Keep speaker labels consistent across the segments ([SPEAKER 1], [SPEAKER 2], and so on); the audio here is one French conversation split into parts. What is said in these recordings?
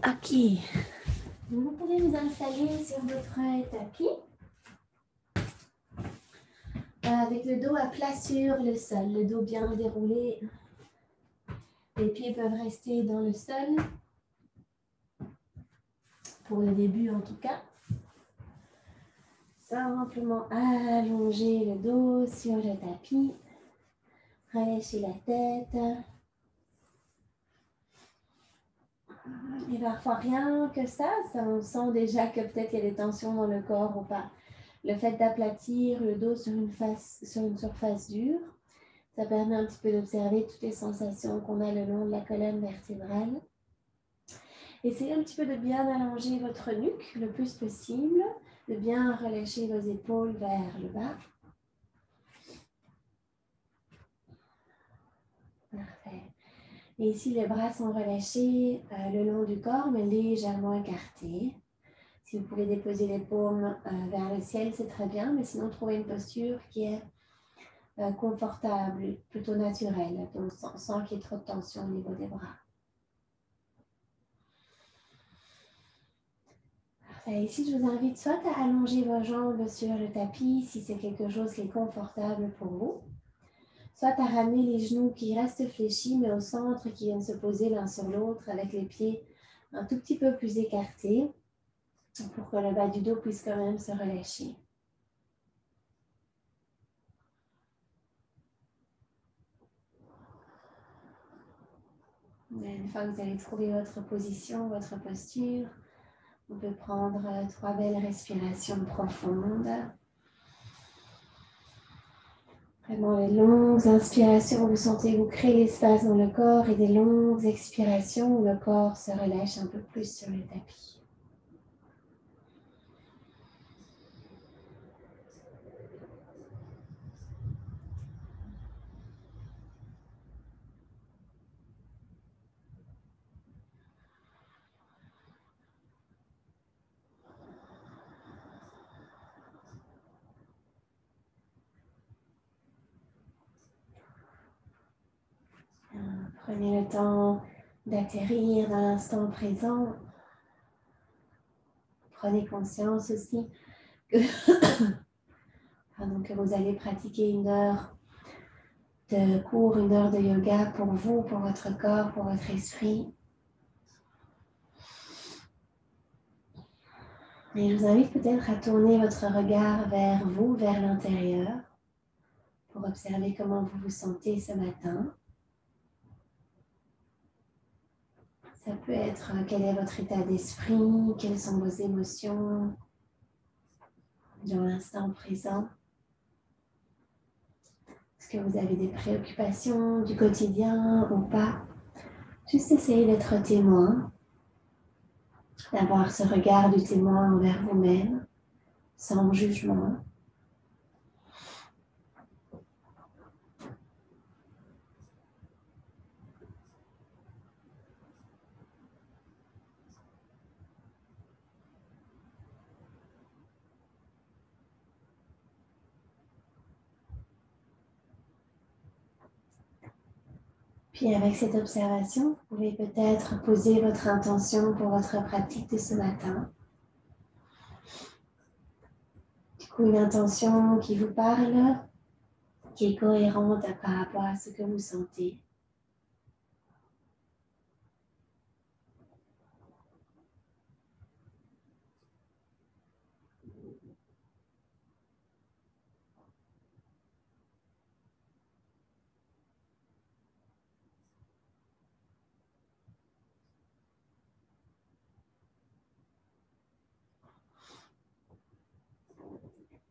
[SPEAKER 1] Ok. Vous pouvez vous installer sur votre tapis avec le dos à plat sur le sol, le dos bien déroulé. Les pieds peuvent rester dans le sol, pour le début en tout cas. Simplement allonger le dos sur le tapis, relâcher la tête. Et parfois rien que ça, on sent déjà que peut-être il y a des tensions dans le corps ou pas. Le fait d'aplatir le dos sur une surface dure, ça permet un petit peu d'observer toutes les sensations qu'on a le long de la colonne vertébrale. Essayez un petit peu de bien allonger votre nuque le plus possible, de bien relâcher vos épaules vers le bas. Parfait. Et ici, les bras sont relâchés le long du corps, mais légèrement écartés. Si vous pouvez déposer les paumes vers le ciel, c'est très bien, mais sinon, trouvez une posture qui est confortable, plutôt naturelle, donc sans qu'il y ait trop de tension au niveau des bras. Parfait. Ici, je vous invite soit à allonger vos jambes sur le tapis, si c'est quelque chose qui est confortable pour vous, soit à ramener les genoux qui restent fléchis, mais au centre, qui viennent se poser l'un sur l'autre avec les pieds un tout petit peu plus écartés pour que le bas du dos puisse quand même se relâcher. Une fois que vous avez trouvé votre position, votre posture, on peut prendre 3 belles respirations profondes. Vraiment les longues inspirations où vous sentez vous créer l'espace dans le corps et des longues expirations où le corps se relâche un peu plus sur le tapis. Prenez le temps d'atterrir dans l'instant présent. Prenez conscience aussi que, que vous allez pratiquer 1 heure de cours, 1 heure de yoga pour vous, pour votre corps, pour votre esprit. Et je vous invite peut-être à tourner votre regard vers vous, vers l'intérieur, pour observer comment vous vous sentez ce matin. Ça peut être quel est votre état d'esprit, quelles sont vos émotions dans l'instant présent. Est-ce que vous avez des préoccupations du quotidien ou pas? Juste essayez d'être témoin, d'avoir ce regard du témoin envers vous-même, sans jugement. Puis avec cette observation, vous pouvez peut-être poser votre intention pour votre pratique de ce matin. Du coup, une intention qui vous parle, qui est cohérente par rapport à ce que vous sentez.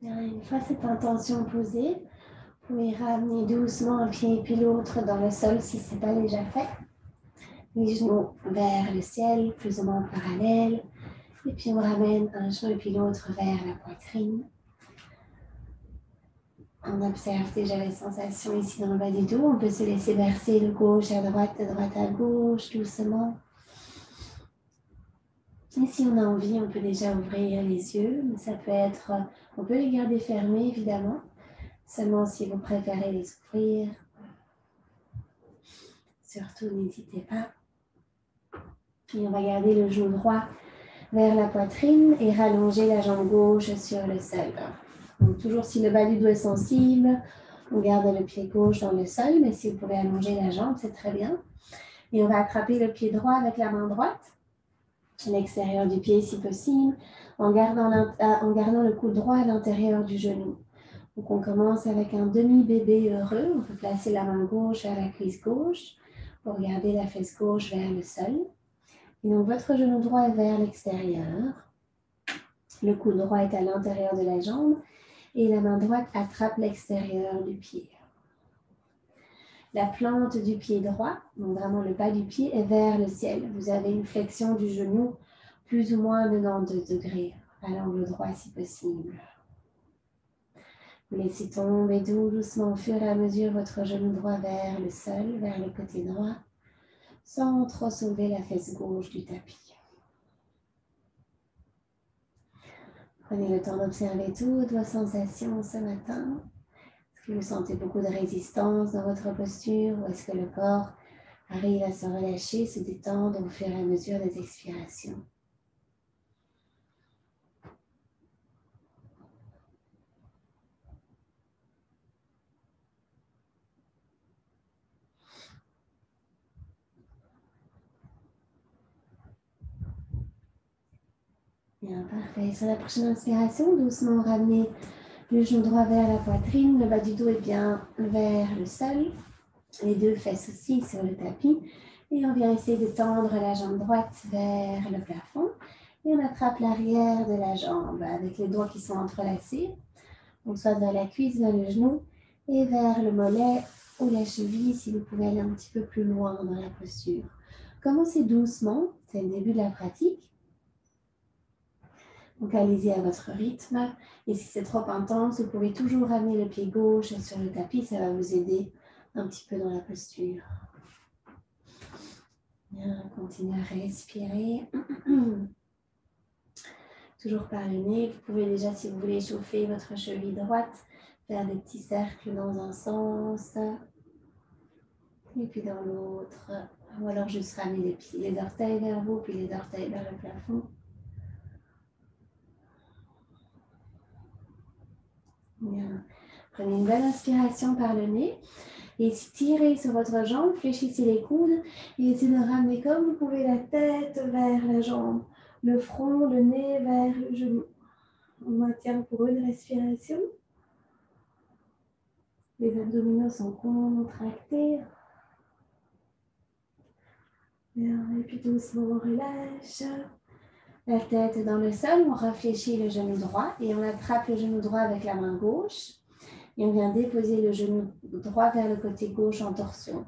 [SPEAKER 1] Une fois cette intention posée, vous pouvez ramener doucement un pied et puis l'autre dans le sol si ce n'est pas déjà fait. Les genoux vers le ciel, plus ou moins parallèles. Et puis on ramène un genou et puis l'autre vers la poitrine. On observe déjà les sensations ici dans le bas du dos. On peut se laisser bercer de gauche à droite à gauche, doucement. Et si on a envie, on peut déjà ouvrir les yeux. Mais ça peut être, on peut les garder fermés évidemment. Seulement si vous préférez les ouvrir. Surtout, n'hésitez pas. Et on va garder le genou droit vers la poitrine et rallonger la jambe gauche sur le sol. Donc, toujours si le bas du dos est sensible, on garde le pied gauche dans le sol, mais si vous pouvez allonger la jambe, c'est très bien. Et on va attraper le pied droit avec la main droite, l'extérieur du pied si possible, en gardant le coude droit à l'intérieur du genou. Donc on commence avec un demi-bébé heureux. On peut placer la main gauche vers la cuisse gauche pour garder la fesse gauche vers le sol. Et donc votre genou droit est vers l'extérieur. Le coude droit est à l'intérieur de la jambe et la main droite attrape l'extérieur du pied. La plante du pied droit, donc vraiment le bas du pied, est vers le ciel. Vous avez une flexion du genou plus ou moins de 92 degrés, à l'angle droit si possible. Vous laissez tomber doucement au fur et à mesure votre genou droit vers le sol, vers le côté droit, sans trop soulever la fesse gauche du tapis. Prenez le temps d'observer toutes vos sensations ce matin. Est-ce que vous sentez beaucoup de résistance dans votre posture ou est-ce que le corps arrive à se relâcher, se détendre au fur et à mesure des expirations? Bien, parfait. Sur la prochaine inspiration, doucement ramenez le genou droit vers la poitrine, le bas du dos est bien vers le sol, les deux fesses aussi sur le tapis. Et on vient essayer de tendre la jambe droite vers le plafond. Et on attrape l'arrière de la jambe avec les doigts qui sont entrelacés. Donc soit vers la cuisse, vers le genou et vers le mollet ou la cheville si vous pouvez aller un petit peu plus loin dans la posture. Commencez doucement, c'est le début de la pratique. Donc allez-y à votre rythme. Et si c'est trop intense, vous pouvez toujours ramener le pied gauche sur le tapis, ça va vous aider un petit peu dans la posture. Bien, continuez à respirer. Toujours par le nez. Vous pouvez déjà, si vous voulez, chauffer votre cheville droite, faire des petits cercles dans un sens et puis dans l'autre. Ou alors juste ramener les orteils vers vous, puis les orteils vers le plafond. Bien. Prenez une belle inspiration par le nez. Et tirez sur votre jambe, fléchissez les coudes et essayez de ramener comme vous pouvez la tête vers la jambe, le front, le nez vers le genou. On maintient pour une respiration. Les abdominaux sont contractés. Bien, et puis doucement on relâche. La tête dans le sol, on réfléchit le genou droit et on attrape le genou droit avec la main gauche. Et on vient déposer le genou droit vers le côté gauche en torsion.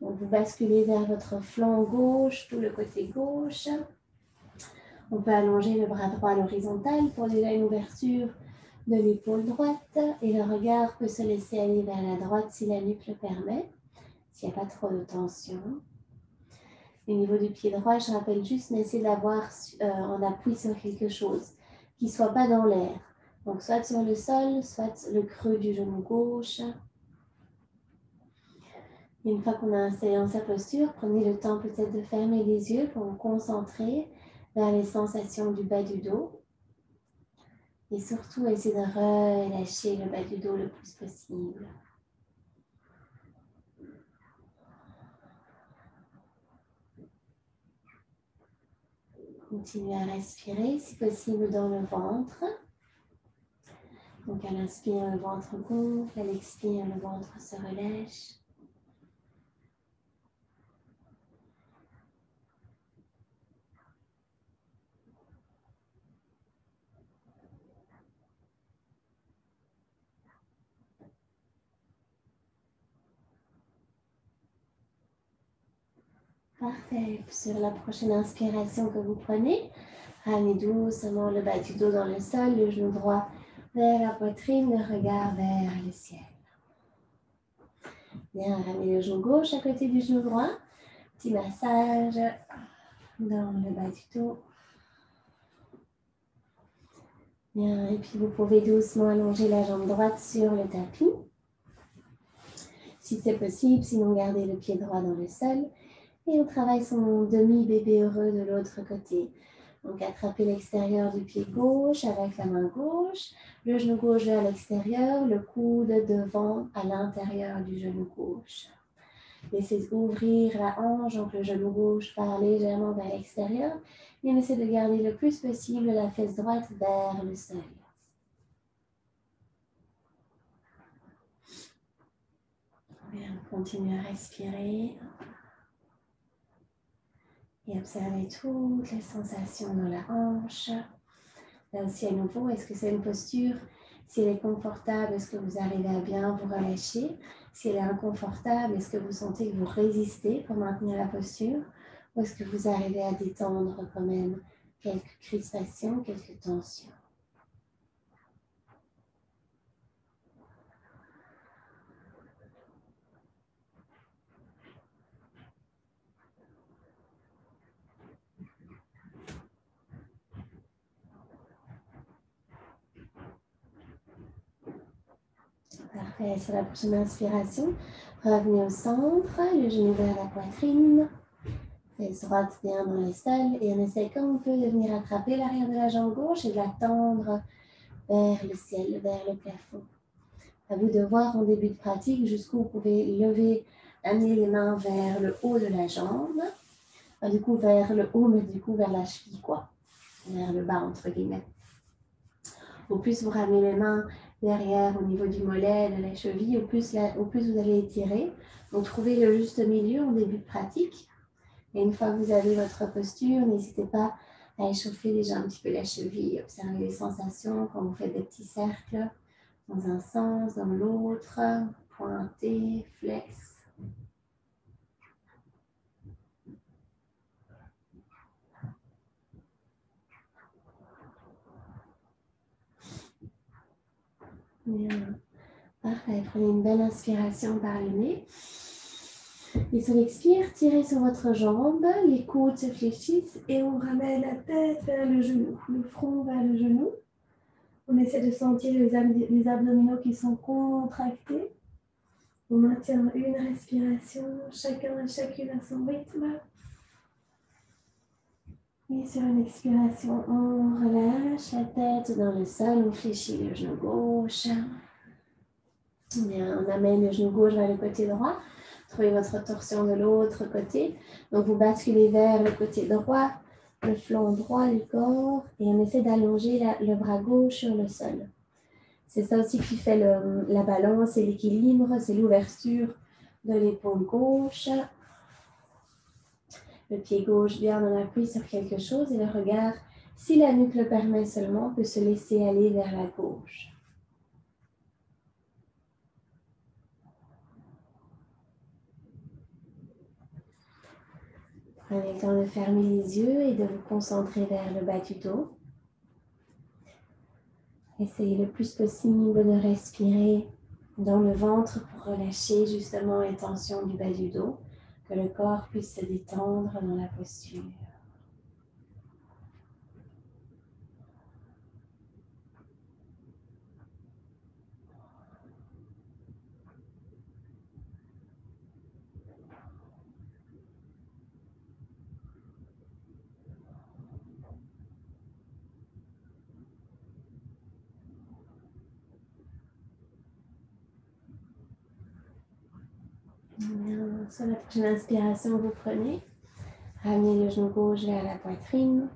[SPEAKER 1] Donc vous basculez vers votre flanc gauche, tout le côté gauche. On peut allonger le bras droit à l'horizontale pour déjà une ouverture de l'épaule droite. Et le regard peut se laisser aller vers la droite si la nuque le permet, s'il n'y a pas trop de tension. Au niveau du pied droit, je rappelle juste, mais essayez d'avoir en appui sur quelque chose qui ne soit pas dans l'air. Donc, soit sur le sol, soit le creux du genou gauche. Et une fois qu'on a installé dans sa posture, prenez le temps peut-être de fermer les yeux pour vous concentrer vers les sensations du bas du dos. Et surtout, essayez de relâcher le bas du dos le plus possible. Continuez à respirer, si possible, dans le ventre. Donc, à l'inspire, le ventre gonfle, à l'expire, le ventre se relâche. Parfait. Sur la prochaine inspiration que vous prenez, ramenez doucement le bas du dos dans le sol, le genou droit vers la poitrine, le regard vers le ciel. Bien, ramenez le genou gauche à côté du genou droit. Petit massage dans le bas du dos. Bien, et puis vous pouvez doucement allonger la jambe droite sur le tapis. Si c'est possible, sinon gardez le pied droit dans le sol. Et on travaille son demi-bébé heureux de l'autre côté. Donc, attrapez l'extérieur du pied gauche avec la main gauche, le genou gauche vers l'extérieur, le coude devant à l'intérieur du genou gauche. Laissez ouvrir la hanche, donc le genou gauche part légèrement vers l'extérieur. Et on essaie de garder le plus possible la fesse droite vers le sol. Bien, continuez à respirer. Et observez toutes les sensations dans la hanche. Là aussi, à nouveau, est-ce que c'est une posture? Si elle est confortable, est-ce que vous arrivez à bien vous relâcher? Si elle est inconfortable, est-ce que vous sentez que vous résistez pour maintenir la posture? Ou est-ce que vous arrivez à détendre quand même quelques crispations, quelques tensions? Parfait, sur la prochaine inspiration, revenez au centre, le genou vers la poitrine, fesse droite bien dans le sol et on essaie comme on peut de venir attraper l'arrière de la jambe gauche et de la tendre vers le ciel, vers le plafond. À vous de voir en début de pratique jusqu'où vous pouvez lever, amener les mains vers le haut de la jambe, du coup vers le haut mais du coup vers la cheville quoi, vers le bas entre guillemets. Au plus vous ramenez les mains derrière au niveau du mollet, de la cheville, au plus vous allez étirer. Donc trouvez le juste milieu en début de pratique. Et une fois que vous avez votre posture, n'hésitez pas à échauffer déjà un petit peu la cheville. Observez les sensations quand vous faites des petits cercles dans un sens, dans l'autre, pointé, flex. Bien. Parfait. Prenez une belle inspiration par le nez. Et sur l'expire, tirez sur votre jambe, les coudes se fléchissent et on ramène la tête vers le genou, le front vers le genou. On essaie de sentir les abdominaux qui sont contractés. On maintient une respiration, chacun et chacune à son rythme. Et sur une expiration, on relâche la tête dans le sol, on fléchit le genou gauche. Bien, on amène le genou gauche vers le côté droit. Trouvez votre torsion de l'autre côté. Donc, vous basculez vers le côté droit, le flanc droit du corps. Et on essaie d'allonger le bras gauche sur le sol. C'est ça aussi qui fait la balance et l'équilibre. C'est l'ouverture de l'épaule gauche. Le pied gauche bien en appui sur quelque chose. Et le regard, si la nuque le permet seulement, peut se laisser aller vers la gauche. Prenez le temps de fermer les yeux et de vous concentrer vers le bas du dos. Essayez le plus possible de respirer dans le ventre pour relâcher justement les tensions du bas du dos, que le corps puisse se détendre dans la posture. Sur la prochaine inspiration, vous prenez, ramenez le genou gauche vers la poitrine,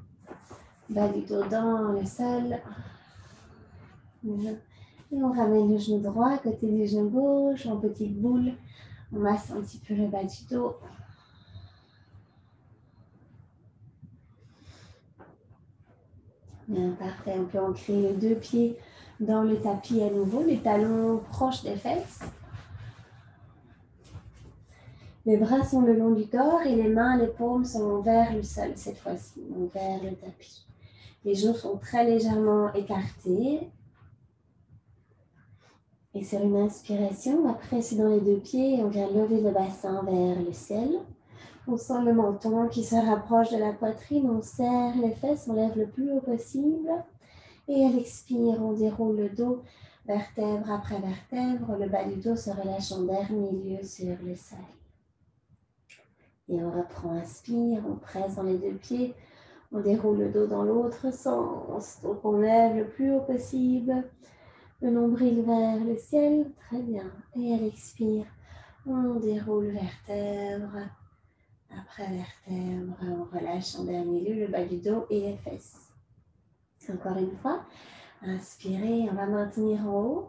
[SPEAKER 1] bas du dos dans le sol. Et on ramène le genou droit à côté du genou gauche en petite boule. On masse un petit peu le bas du dos. Bien, parfait. On peut ancrer les deux pieds dans le tapis à nouveau, les talons proches des fesses. Les bras sont le long du corps et les mains, les paumes sont vers le sol cette fois-ci, donc vers le tapis. Les genoux sont très légèrement écartés. Et sur une inspiration, on va presser dans les deux pieds et on vient lever le bassin vers le ciel. On sent le menton qui se rapproche de la poitrine, on serre les fesses, on lève le plus haut possible. Et à l'expire, on déroule le dos, vertèbre après vertèbre. Le bas du dos se relâche en dernier lieu sur le sol. Et on reprend, inspire, on presse dans les deux pieds, on déroule le dos dans l'autre sens. Donc on lève le plus haut possible, le nombril vers le ciel, très bien. Et à l'expire, on déroule vertèbre après vertèbre, on relâche en dernier lieu le bas du dos et les fesses. Encore une fois, inspirez, on va maintenir en haut.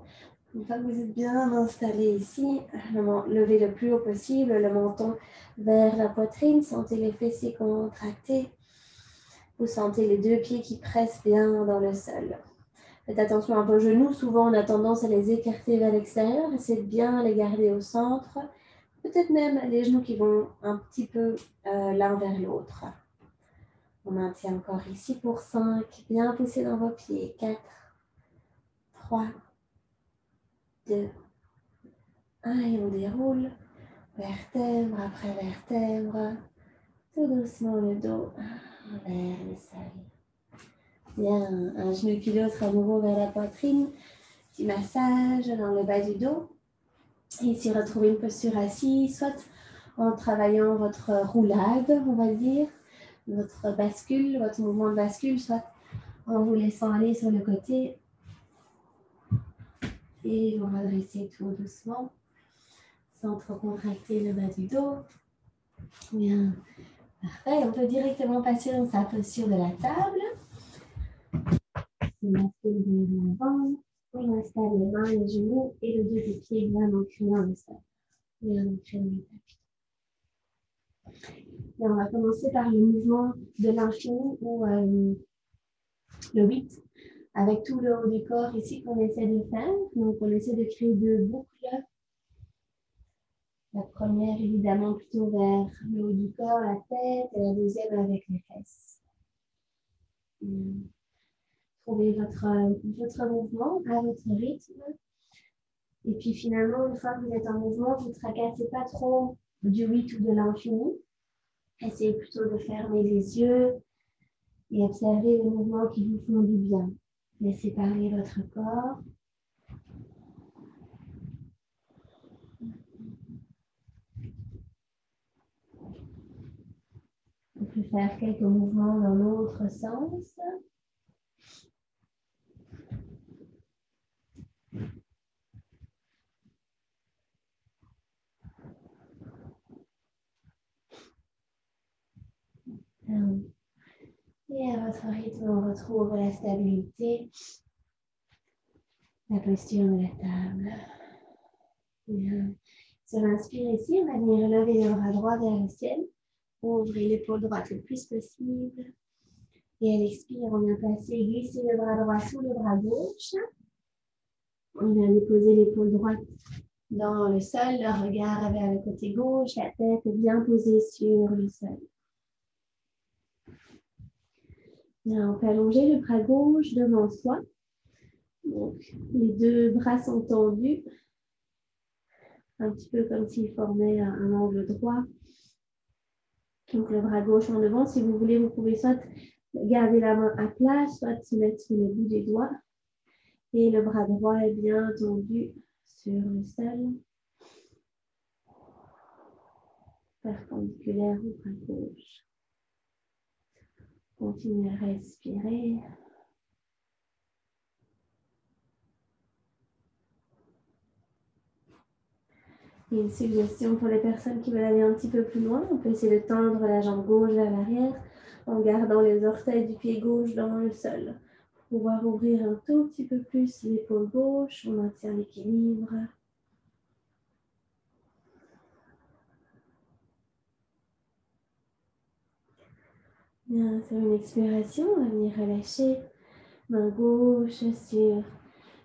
[SPEAKER 1] Une fois que vous êtes bien installé ici, levez le plus haut possible, le menton vers la poitrine, sentez les fessiers contractés. Vous sentez les deux pieds qui pressent bien dans le sol. Faites attention à vos genoux, souvent on a tendance à les écarter vers l'extérieur, essayez de bien les garder au centre. Peut-être même les genoux qui vont un petit peu l'un vers l'autre. On maintient encore ici pour 5, bien poussé dans vos pieds, 4, 3, 2, 1 et on déroule, vertèbre après vertèbre, tout doucement le dos vers le sol. Bien, un genou puis l'autre à nouveau vers la poitrine, petit massage dans le bas du dos. Et ici, retrouvez une posture assise, soit en travaillant votre roulade, on va dire, votre bascule, votre mouvement de bascule, soit en vous laissant aller sur le côté et vous redressez tout doucement, sans trop contracter le bas du dos. Bien, parfait. On peut directement passer dans sa posture de la table. On bascule vers l'avant, on installe les mains, les genoux et le dos des pieds bien ancrés dans le sol. Bien ancré dans le tapis. Et on va commencer par le mouvement de l'infini ou le 8, avec tout le haut du corps ici qu'on essaie de faire. Donc, on essaie de créer 2 boucles. La première, évidemment, plutôt vers le haut du corps, la tête, et la deuxième avec les fesses. Trouvez votre mouvement à votre rythme. Et puis finalement, une fois que vous êtes en mouvement, vous ne tracassez pas trop du 8 ou de l'infini. Essayez plutôt de fermer les yeux et observer les mouvements qui vous font du bien. Laissez parler votre corps. On peut faire quelques mouvements dans l'autre sens. Et à votre rythme, on retrouve la stabilité, la posture de la table. Bien. Sur l'inspire ici, on va venir lever le bras droit vers le ciel. Ouvrez l'épaule droite le plus possible. Et à l'expire, on vient placer, glisser le bras droit sous le bras gauche. On vient déposer l'épaule droite dans le sol, le regard vers le côté gauche, la tête est bien posée sur le sol. Bien, on peut allonger le bras gauche devant soi. Donc, les 2 bras sont tendus, un petit peu comme s'ils formaient un angle droit. Donc, le bras gauche en devant. Si vous voulez, vous pouvez soit garder la main à plat, soit se mettre sur le bout des doigts. Et le bras droit est bien tendu sur le sol, perpendiculaire au bras gauche. Continuez à respirer. Et une suggestion pour les personnes qui veulent aller un petit peu plus loin, on peut essayer de tendre la jambe gauche vers l'arrière en gardant les orteils du pied gauche dans le sol. Pour pouvoir ouvrir un tout petit peu plus l'épaule gauche, on maintient l'équilibre. Bien, sur une expiration, on va venir relâcher. Main gauche sur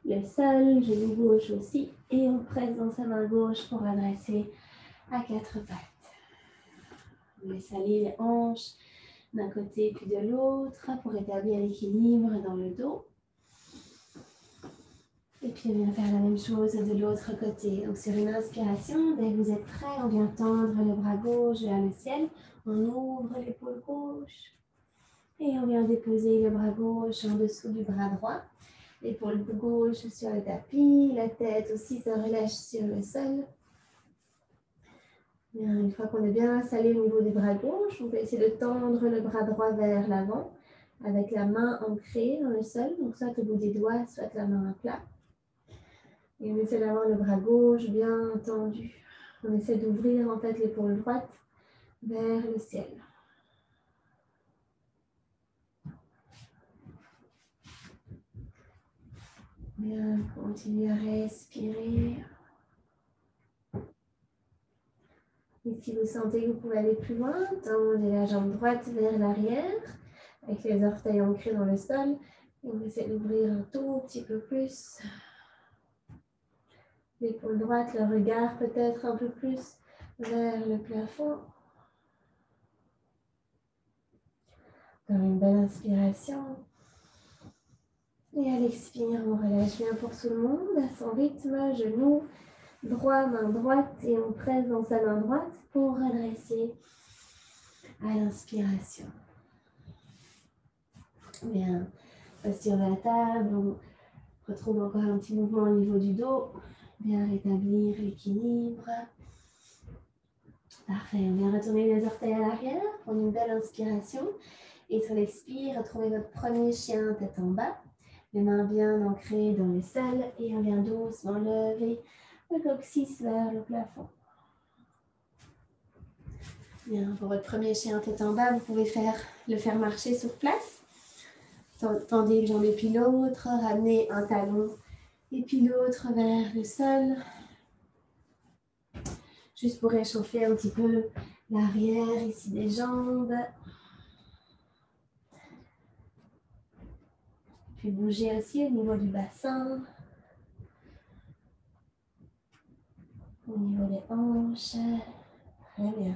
[SPEAKER 1] le sol, genou gauche aussi. Et on presse dans sa main gauche pour adresser à 4 pattes. On laisse aller les hanches d'un côté puis de l'autre pour établir l'équilibre dans le dos. Et puis on vient faire la même chose de l'autre côté. Donc sur une inspiration, dès que vous êtes prêt, on vient tendre le bras gauche vers le ciel. On ouvre l'épaule gauche. Et on vient déposer le bras gauche en dessous du bras droit. L'épaule gauche sur le tapis. La tête aussi se relâche sur le sol. Bien, une fois qu'on est bien installé au niveau du bras gauche, on peut essayer de tendre le bras droit vers l'avant avec la main ancrée dans le sol, donc soit au bout des doigts, soit la main à plat. Et on essaie d'avoir le bras gauche bien tendu. On essaie d'ouvrir en fait l'épaule droite vers le ciel. Bien, continuez à respirer. Et si vous sentez que vous pouvez aller plus loin, tendez la jambe droite vers l'arrière, avec les orteils ancrés dans le sol. Et on essaie d'ouvrir un tout petit peu plus. L'épaule droite, le regard peut-être un peu plus vers le plafond. Dans une belle inspiration. Et à l'expire, on relâche bien pour tout le monde, à son rythme, genou droit, main droite, et on presse dans sa main droite pour redresser à l'inspiration. Bien, posture de la table, on retrouve encore un petit mouvement au niveau du dos, bien rétablir l'équilibre. Parfait, on vient retourner les orteils à l'arrière, prendre une belle inspiration, et sur l'expire, retrouvez votre premier chien tête en bas. Les mains bien ancrées dans le sol et on vient doucement lever le coccyx vers le plafond. Bien, pour votre premier chien tête en bas, vous pouvez le faire marcher sur place. Tendez une jambe et puis l'autre, ramenez un talon et puis l'autre vers le sol. Juste pour réchauffer un petit peu l'arrière ici des jambes. Puis bougez aussi au niveau du bassin. Au niveau des hanches. Très bien.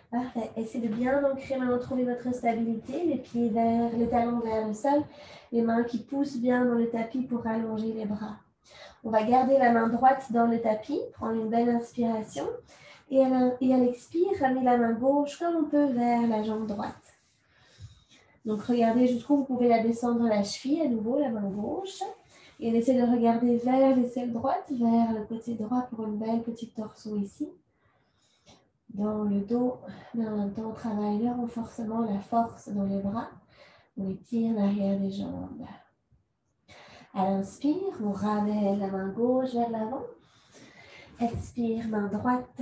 [SPEAKER 1] Parfait. Essayez de bien ancrer, maintenant trouver votre stabilité. Les pieds vers, les talons vers le sol. Les mains qui poussent bien dans le tapis pour allonger les bras. On va garder la main droite dans le tapis. Prendre une belle inspiration. Et à l'expire, ramener la main gauche comme on peut vers la jambe droite. Donc regardez jusqu'où vous pouvez la descendre la cheville, à nouveau la main gauche. Et on essaie de regarder vers l'aisselle droite, vers le côté droit pour une belle petite torsion ici. Dans le dos, mais en même temps on travaille le renforcement, la force dans les bras. On étire l'arrière des jambes. À l'inspire, on ramène la main gauche vers l'avant. Expire, main droite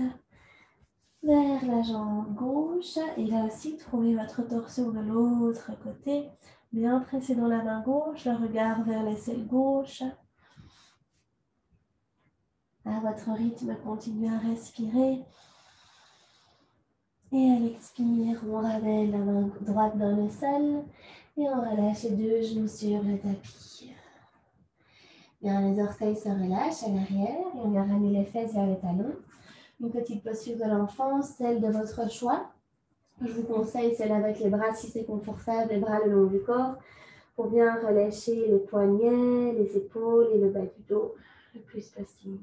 [SPEAKER 1] vers la jambe gauche. Et là aussi, trouvez votre torsion de l'autre côté. Bien pressé dans la main gauche, le regard vers l'aisselle gauche. À votre rythme, continuez à respirer. Et à l'expire, on ramène la main droite dans le sol. Et on relâche les deux genoux sur le tapis. Bien, les orteils se relâchent à l'arrière. Et on vient ramener les fesses vers les talons. Une petite posture de l'enfant, celle de votre choix. Je vous conseille celle avec les bras si c'est confortable, les bras le long du corps, pour bien relâcher les poignets, les épaules et le bas du dos le plus possible.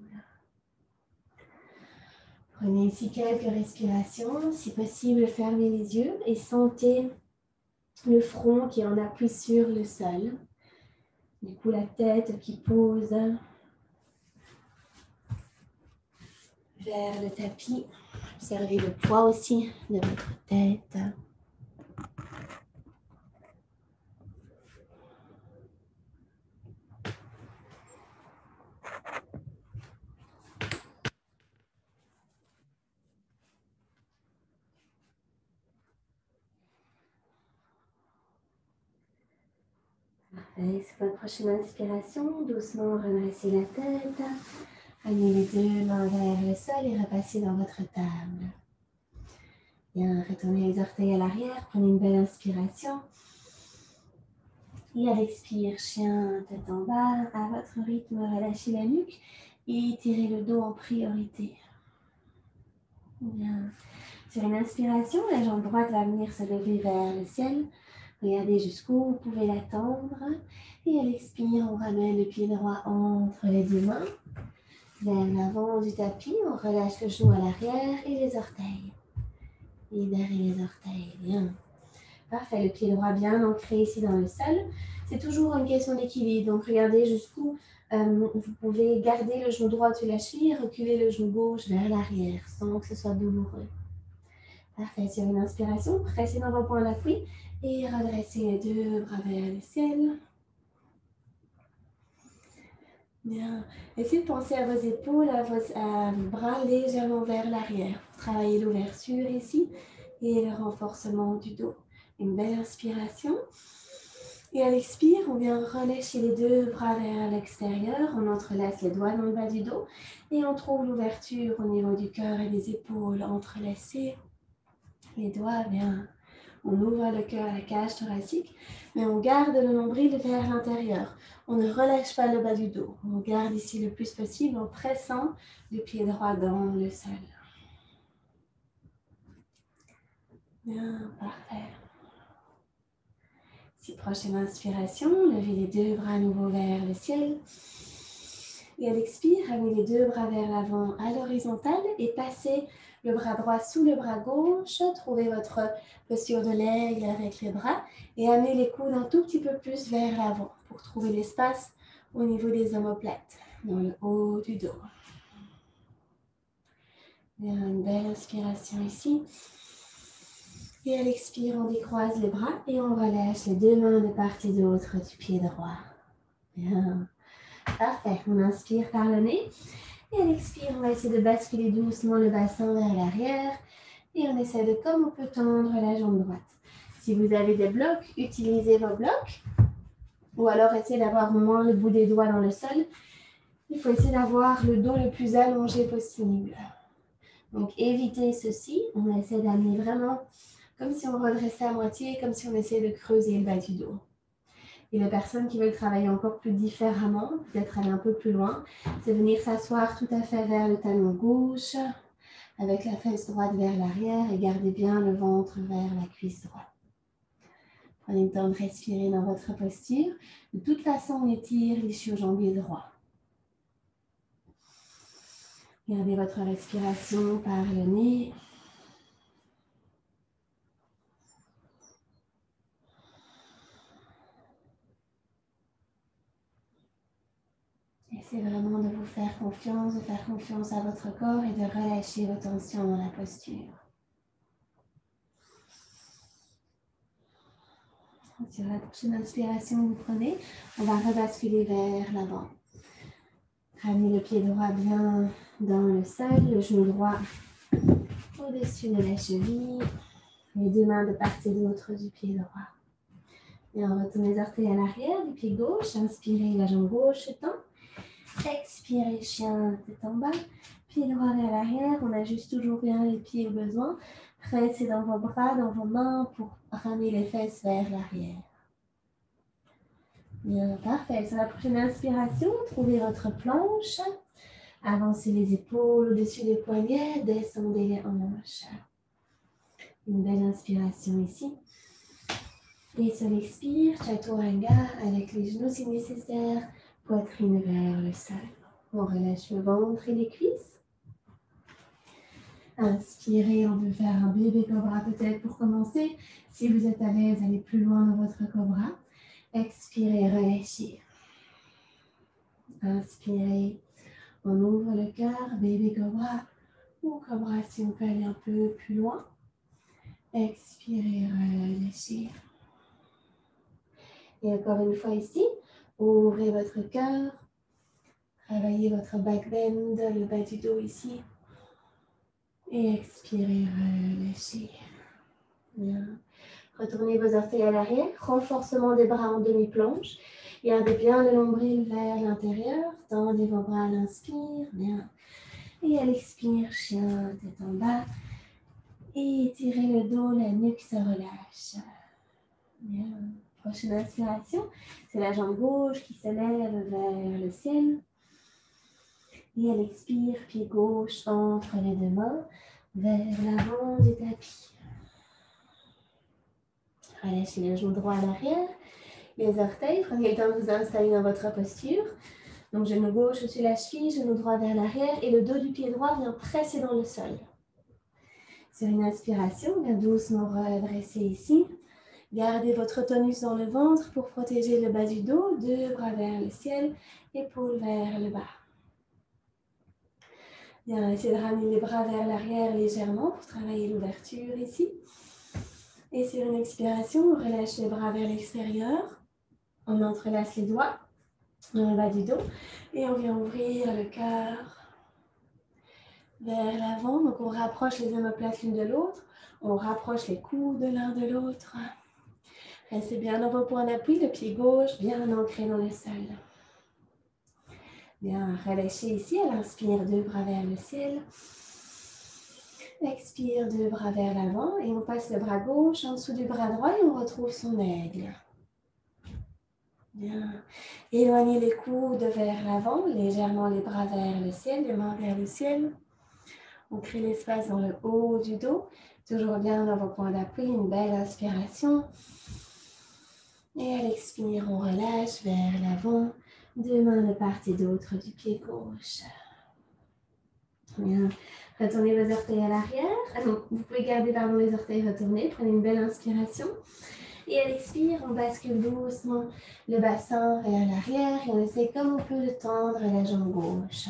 [SPEAKER 1] Prenez ici quelques respirations, si possible fermez les yeux et sentez le front qui en appuie sur le sol. Du coup la tête qui pose vers le tapis. Observez le poids aussi de votre tête. Parfait. Sur votre prochaine inspiration, doucement redressez la tête. Amenez les deux mains vers le sol et repassez dans votre table. Bien, retournez les orteils à l'arrière, prenez une belle inspiration. Et à l'expire, chien, tête en bas, à votre rythme, relâchez la nuque et tirez le dos en priorité. Bien. Sur une inspiration, la jambe droite va venir se lever vers le ciel. Regardez jusqu'où vous pouvez la tendre. Et à l'expire, on ramène le pied droit entre les deux mains. Vers l'avant du tapis, on relâche le genou à l'arrière et les orteils. Libérez les orteils, bien. Parfait, le pied droit bien ancré ici dans le sol. C'est toujours une question d'équilibre. Donc, regardez jusqu'où vous pouvez garder le genou droit au-dessus de la cheville, reculer le genou gauche vers l'arrière sans que ce soit douloureux. Parfait, sur une inspiration, pressez dans vos points d'appui et redressez les deux bras vers le ciel. Bien. Essayez de penser à vos épaules, à vos bras légèrement vers l'arrière. Travaillez l'ouverture ici et le renforcement du dos. Une belle inspiration. Et à l'expire, on vient relâcher les deux bras vers l'extérieur. On entrelace les doigts dans le bas du dos. Et on trouve l'ouverture au niveau du cœur et des épaules entrelacées. Les doigts, bien. On ouvre le cœur à la cage thoracique, mais on garde le nombril vers l'intérieur. On ne relâche pas le bas du dos. On garde ici le plus possible en pressant le pied droit dans le sol. Bien, parfait. Si prochaine inspiration, levez les deux bras à nouveau vers le ciel. Et à l'expire, ramenez les deux bras vers l'avant à l'horizontale et passez le bras droit sous le bras gauche. Trouvez votre posture de l'aigle avec les bras et amenez les coudes un tout petit peu plus vers l'avant pour trouver l'espace au niveau des omoplates, dans le haut du dos. Bien, une belle inspiration ici. Et à l'expire, on décroise les bras et on relâche les deux mains de part et d'autre du pied droit. Bien. Parfait. On inspire par le nez. Et à l'expire, on va essayer de basculer doucement le bassin vers l'arrière. Et on essaie de, comme on peut, tendre la jambe droite. Si vous avez des blocs, utilisez vos blocs. Ou alors, essayez d'avoir au moins le bout des doigts dans le sol. Il faut essayer d'avoir le dos le plus allongé possible. Donc, évitez ceci. On essaie d'amener vraiment comme si on redressait à moitié, comme si on essayait de creuser le bas du dos. Et les personnes qui veulent travailler encore plus différemment, peut-être aller un peu plus loin, c'est venir s'asseoir tout à fait vers le talon gauche, avec la fesse droite vers l'arrière et gardez bien le ventre vers la cuisse droite. Prenez le temps de respirer dans votre posture. De toute façon, on étire l'ischio-jambier droit. Gardez votre respiration par le nez. Essayez vraiment de vous faire confiance, de faire confiance à votre corps et de relâcher vos tensions dans la posture. Sur la prochaine inspiration que vous prenez, on va rebasculer vers l'avant. Ramenez le pied droit bien dans le sol, le genou droit au-dessus de la cheville, les deux mains de part et d'autre du pied droit. Et on retourne les orteils à l'arrière du pied gauche, inspirez la jambe gauche tend, expirez chien tête en bas, pied droit vers l'arrière, on ajuste toujours bien les pieds au besoin, pressez dans vos bras, dans vos mains pour ramener les fesses vers l'arrière. Bien, parfait. Sur la prochaine inspiration, trouvez votre planche. Avancez les épaules au-dessus des poignets, descendez les hanches. Une belle inspiration ici. Et sur l'expire, Chaturanga avec les genoux si nécessaire, poitrine vers le sol. On relâche le ventre et les cuisses. Inspirez, on peut faire un bébé cobra peut-être pour commencer. Si vous êtes à l'aise, allez plus loin dans votre cobra. Expirez, relâchez. Inspirez, on ouvre le cœur, bébé cobra ou cobra si on peut aller un peu plus loin. Expirez, relâchez. Et encore une fois ici, ouvrez votre cœur, travaillez votre back bend, le bas du dos ici. Et expirez, relâchez. Bien. Retournez vos orteils à l'arrière, renforcement des bras en demi-planche. Gardez bien le nombril vers l'intérieur, tendez vos bras à l'inspire, bien. Et à l'expire, chien, tête en bas. Et étirez le dos, la nuque se relâche. Bien. Prochaine inspiration, c'est la jambe gauche qui s'élève vers le ciel. Et à l'expire, pied gauche entre les deux mains vers l'avant du tapis. Relâchez le genou droit à l'arrière, les orteils, prenez le temps de vous installer dans votre posture. Donc genou gauche au-dessus de la cheville, genou droit vers l'arrière et le dos du pied droit vient presser dans le sol. Sur une inspiration, on vient doucement redresser ici. Gardez votre tonus dans le ventre pour protéger le bas du dos. 2 bras vers le ciel, épaules vers le bas. Bien, essayez de ramener les bras vers l'arrière légèrement pour travailler l'ouverture ici. Et sur une expiration, on relâche les bras vers l'extérieur. On entrelace les doigts dans le bas du dos. Et on vient ouvrir le cœur vers l'avant. Donc on rapproche les omoplates l'une de l'autre. On rapproche les coudes l'un de l'autre. Restez bien dans vos points d'appui, le pied gauche bien ancré dans le sol. Bien, relâchez ici, elle inspire 2 bras vers le ciel. Expire 2 bras vers l'avant et on passe le bras gauche en dessous du bras droit et on retrouve son aigle. Bien, éloignez les coudes vers l'avant, légèrement les bras vers le ciel, les mains vers le ciel. On crée l'espace dans le haut du dos, toujours bien dans vos points d'appui, une belle inspiration. Et à l'expire, on relâche vers l'avant. 2 mains de part et d'autre du pied gauche. Bien. Retournez vos orteils à l'arrière. Donc, vous pouvez garder les orteils retournés. Prenez une belle inspiration. Et à l'expire, on bascule doucement le bassin vers l'arrière. Et on essaie comme on peut de tendre la jambe gauche.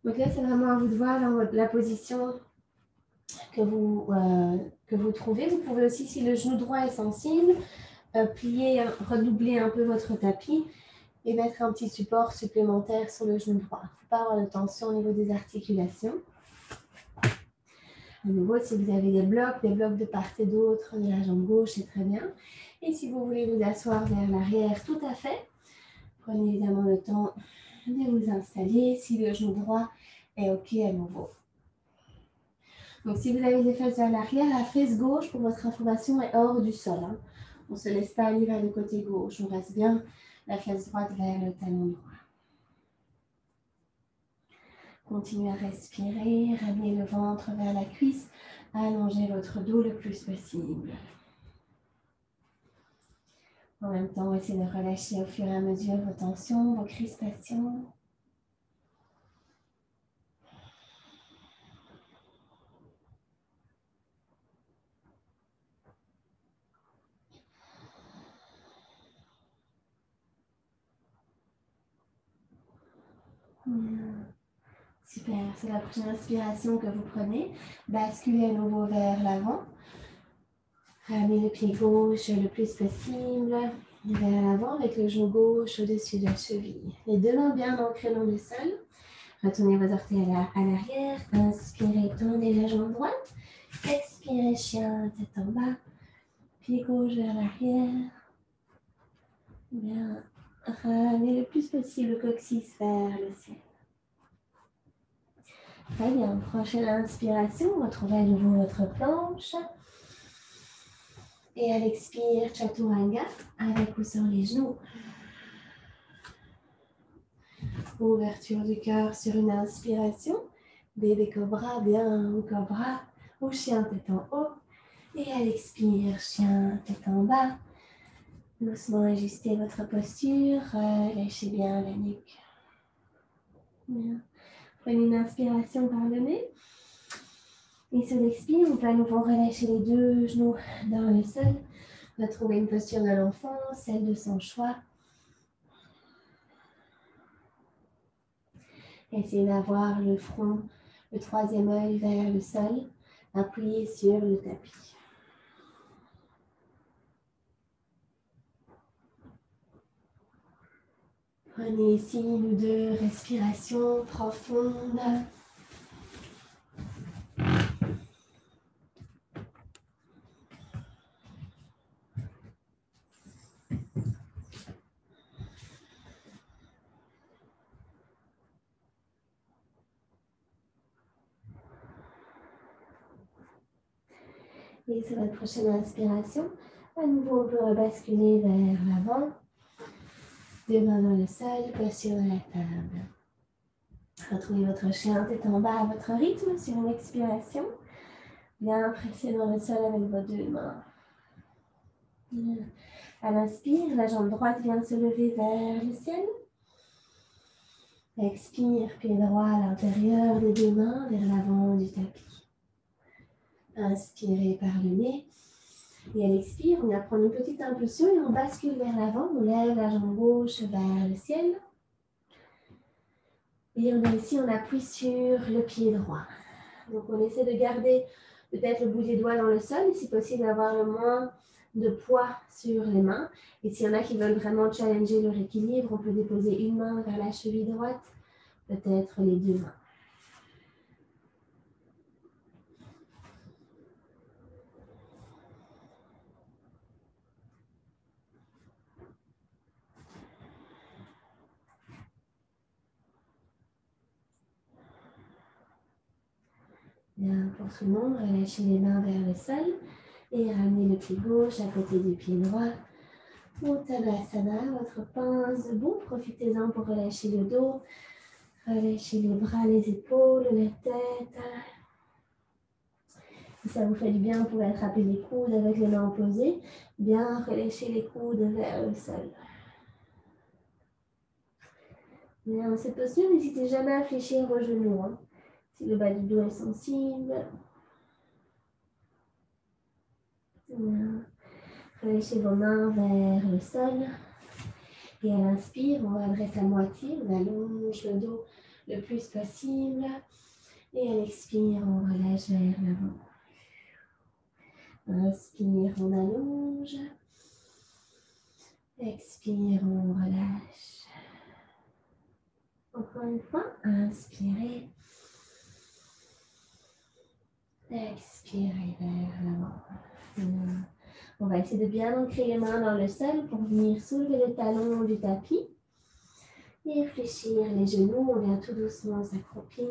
[SPEAKER 1] Donc là, c'est vraiment à vous de voir la position que vous trouvez. Vous pouvez aussi, si le genou droit est sensible, plier, redoubler un peu votre tapis et mettre un petit support supplémentaire sur le genou droit. Il ne faut pas avoir de tension au niveau des articulations. À nouveau, si vous avez des blocs de part et d'autre de la jambe gauche, c'est très bien. Et si vous voulez vous asseoir vers l'arrière, tout à fait. Prenez évidemment le temps de vous installer si le genou droit est OK à nouveau. Donc, si vous avez les fesses vers l'arrière, la fesse gauche, pour votre information, est hors du sol. On ne se laisse pas aller vers le côté gauche. On reste bien la fesse droite vers le talon droit. Continuez à respirer, ramenez le ventre vers la cuisse, allongez votre dos le plus possible. En même temps, essayez de relâcher au fur et à mesure vos tensions, vos crispations. Super, c'est la prochaine inspiration que vous prenez. Basculez à nouveau vers l'avant. Ramenez le pied gauche le plus possible vers l'avant avec le genou gauche au-dessus de la cheville. Les 2 mains bien ancrées dans le sol. Retournez vos orteils à l'arrière. Inspirez, tendez la jambe droite. Expirez, chien, tête en bas. Pied gauche vers l'arrière. Bien. Ramenez le plus possible le coccyx vers le ciel. Très bien. Prochaine inspiration, retrouvez à nouveau votre planche. Et à l'expire, Chaturanga, avec ou sans les genoux. Ouverture du cœur sur une inspiration. Bébé cobra, bien ou cobra, ou chien tête en haut. Et à l'expire, chien tête en bas. Doucement ajustez votre posture, relâchez bien la nuque. Bien. Prenez une inspiration par le nez. Et sur l'expire, on peut à nouveau relâcher les 2 genoux dans le sol. Retrouver une posture de l'enfant, celle de son choix. Essayez d'avoir le front, le 3e œil vers le sol, appuyé sur le tapis. Prenez ici 1 ou 2 respirations profondes. Et sur la prochaine inspiration, à nouveau on peut rebasculer vers l'avant. 2 mains dans le sol, posture de la table. Retrouvez votre chien tête en bas à votre rythme sur une expiration. Bien pressé dans le sol avec vos 2 mains. À l'inspire, la jambe droite vient de se lever vers le ciel. Expire, pied droit à l'intérieur des 2 mains vers l'avant du tapis. Inspirez par le nez. Et à l'expire, on va prendre une petite impulsion et on bascule vers l'avant. On lève la jambe gauche vers le ciel. Et on a ici, on appuie sur le pied droit. Donc on essaie de garder peut-être le bout des doigts dans le sol, et si possible avoir le moins de poids sur les mains. Et s'il y en a qui veulent vraiment challenger leur équilibre, on peut déposer une main vers la cheville droite, peut-être les deux mains. Bien, pour tout le monde, relâchez les mains vers le sol et ramenez le pied gauche à côté du pied droit. Uttanasana, votre pince debout. Profitez-en pour relâcher le dos, relâchez les bras, les épaules, la tête. Si ça vous fait du bien, vous pouvez attraper les coudes avec les mains opposées. Bien relâcher les coudes vers le sol. Bien, dans cette posture, n'hésitez jamais à fléchir vos genoux. Si le bas du dos est sensible. Bien. Relâchez vos mains vers le sol. Et à l'inspire, on redresse à moitié. On allonge le dos le plus possible. Et à l'expire, on relâche vers l'avant. Inspire, on allonge. Expire, on relâche. Encore une fois, inspirez. Expirez vers l'avant. On va essayer de bien ancrer les mains dans le sol pour venir soulever les talons du tapis. Et fléchir les genoux. On vient tout doucement s'accroupir.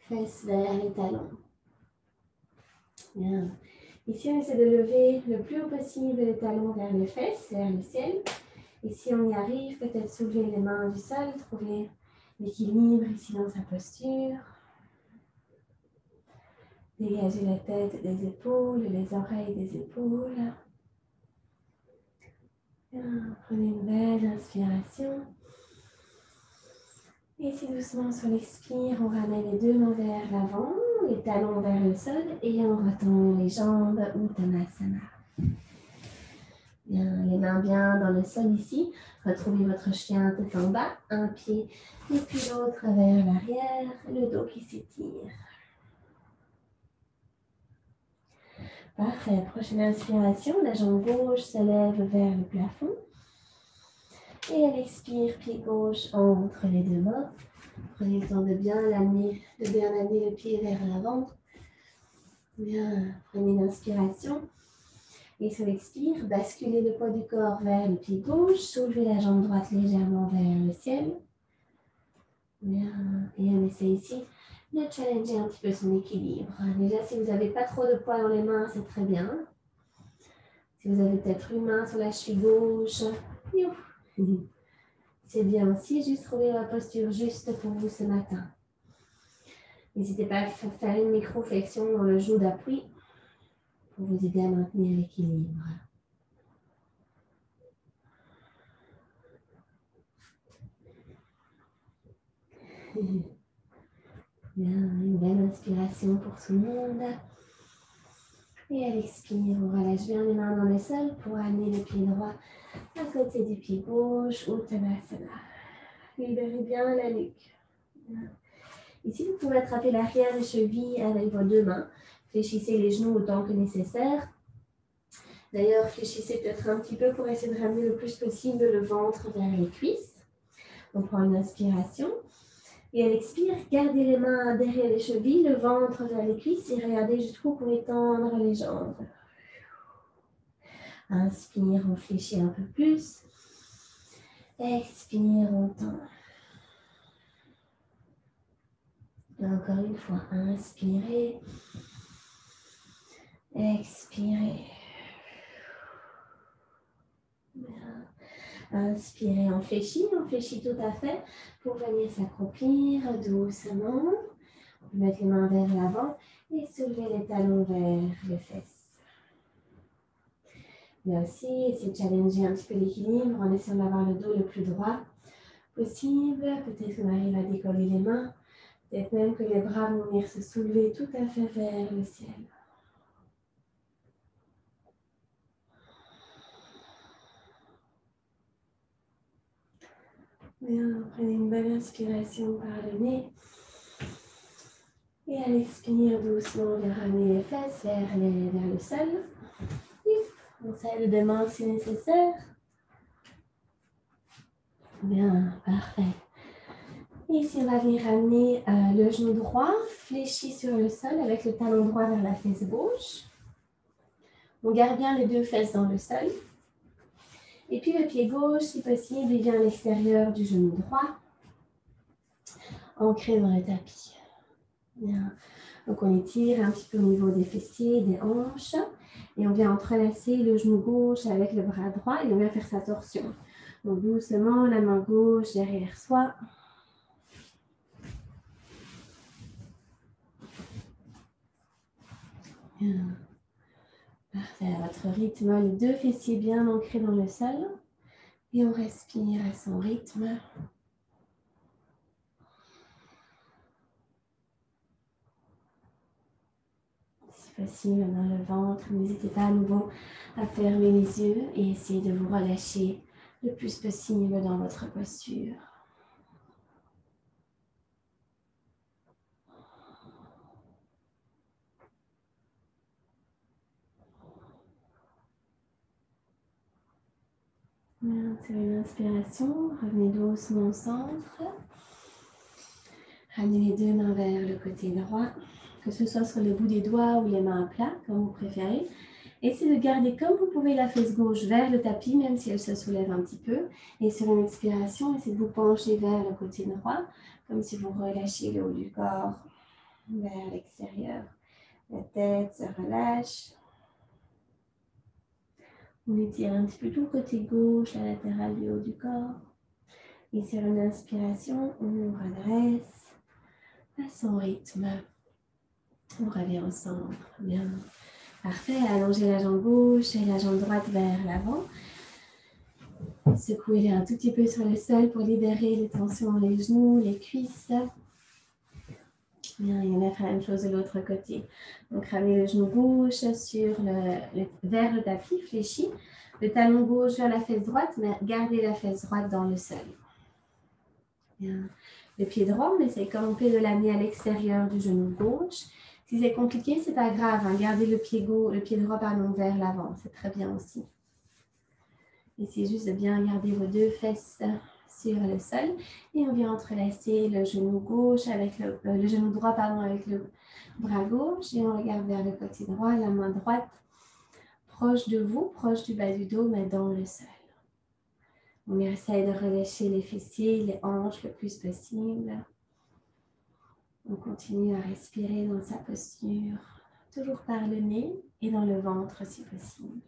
[SPEAKER 1] Fesses vers les talons. Bien. Ici, on essaie de lever le plus haut possible les talons vers les fesses, vers le ciel. Et si on y arrive, peut-être soulever les mains du sol, trouver l'équilibre ici dans sa posture. Dégager la tête des épaules, les oreilles des épaules. Bien. Prenez une belle inspiration. Et si doucement sur l'expire, on ramène les deux mains vers l'avant, les talons vers le sol et on retend les jambes, Uttanasana. Bien, les mains bien dans le sol ici. Retrouvez votre chien tête en bas, un pied et puis l'autre vers l'arrière, le dos qui s'étire. Parfait. Prochaine inspiration, la jambe gauche se lève vers le plafond. Et à l'expire, pied gauche entre les deux mains. Prenez le temps de bien amener le pied vers l'avant. Bien, prenez une inspiration. Et sur l'expire, basculez le poids du corps vers le pied gauche. Soulevez la jambe droite légèrement vers le ciel. Bien, et on essaie ici de challenger un petit peu son équilibre. Déjà, si vous n'avez pas trop de poids dans les mains, c'est très bien. Si vous avez peut-être une main sur la cheville gauche, c'est bien aussi. Juste trouver la posture juste pour vous ce matin. N'hésitez pas à faire une micro-flexion dans le genou d'appui pour vous aider à maintenir l'équilibre. Bien, une belle inspiration pour tout le monde. Et à l'expire, on relâche bien les mains dans le sol pour amener le pied droit à côté du pied gauche, Uttanasana. Libérez bien la nuque. Bien. Ici, vous pouvez attraper l'arrière des chevilles avec vos deux mains. Fléchissez les genoux autant que nécessaire. D'ailleurs, fléchissez peut-être un petit peu pour essayer de ramener le plus possible le ventre vers les cuisses. On prend une inspiration. Et à l'expire, gardez les mains derrière les chevilles, le ventre vers les cuisses et regardez jusqu'où pour étendre les jambes. Inspire, on fléchit un peu plus. Expire, on tend. Et encore une fois, inspirez. Expirez. Bien. Inspirez, on fléchit tout à fait pour venir s'accroupir doucement. On peut mettre les mains vers l'avant et soulever les talons vers les fesses. Là aussi, essayez de challenger un petit peu l'équilibre en essayant d'avoir le dos le plus droit possible. Peut-être qu'on arrive à décoller les mains. Peut-être même que les bras vont venir se soulever tout à fait vers le ciel. Bien, prenez une bonne inspiration par le nez. Et à l'expire doucement, bien ramener les fesses vers le sol. On s'aide de main si nécessaire. Bien, parfait. Ici, on va venir ramener le genou droit fléchi sur le sol avec le talon droit vers la fesse gauche. On garde bien les deux fesses dans le sol. Et puis le pied gauche, si possible, il vient à l'extérieur du genou droit, ancré dans le tapis. Bien. Donc on étire un petit peu au niveau des fessiers, des hanches. Et on vient entrelacer le genou gauche avec le bras droit et on vient faire sa torsion. Donc doucement, la main gauche derrière soi. Bien. Parfait, à votre rythme, les deux fessiers bien ancrés dans le sol. Et on respire à son rythme. Si possible, dans le ventre, n'hésitez pas à nouveau à fermer les yeux et essayer de vous relâcher le plus possible dans votre posture. Tirez une inspiration, revenez doucement au centre. Ramenez les deux mains vers le côté droit, que ce soit sur le bout des doigts ou les mains à plat, comme vous préférez. Essayez de garder comme vous pouvez la fesse gauche vers le tapis, même si elle se soulève un petit peu. Et sur une expiration, essayez de vous pencher vers le côté droit, comme si vous relâchiez le haut du corps vers l'extérieur. La tête se relâche. On étire un petit peu tout le côté gauche, la latérale du haut du corps. Et sur une inspiration, on redresse à son rythme. On revient au centre. Bien. Parfait. Allongez la jambe gauche et la jambe droite vers l'avant. Secouez-les un tout petit peu sur le sol pour libérer les tensions dans les genoux, les cuisses. Bien, et on va faire la même chose de l'autre côté. Donc, ramenez le genou gauche vers le tapis, fléchi. Le talon gauche vers la fesse droite, mais gardez la fesse droite dans le sol. Bien. Le pied droit, on essaie comme on peut de l'amener à l'extérieur du genou gauche. Si c'est compliqué, c'est pas grave. Hein. Gardez le pied droit vers l'avant. C'est très bien aussi. Essayez juste de bien garder vos deux fesses sur le sol. Et on vient entrelacer le genou gauche avec le genou droit avec le bras gauche. Et on regarde vers le côté droit, la main droite proche de vous, proche du bas du dos, mais dans le sol. On essaie de relâcher les fessiers, les hanches le plus possible. On continue à respirer dans sa posture, toujours par le nez et dans le ventre si possible.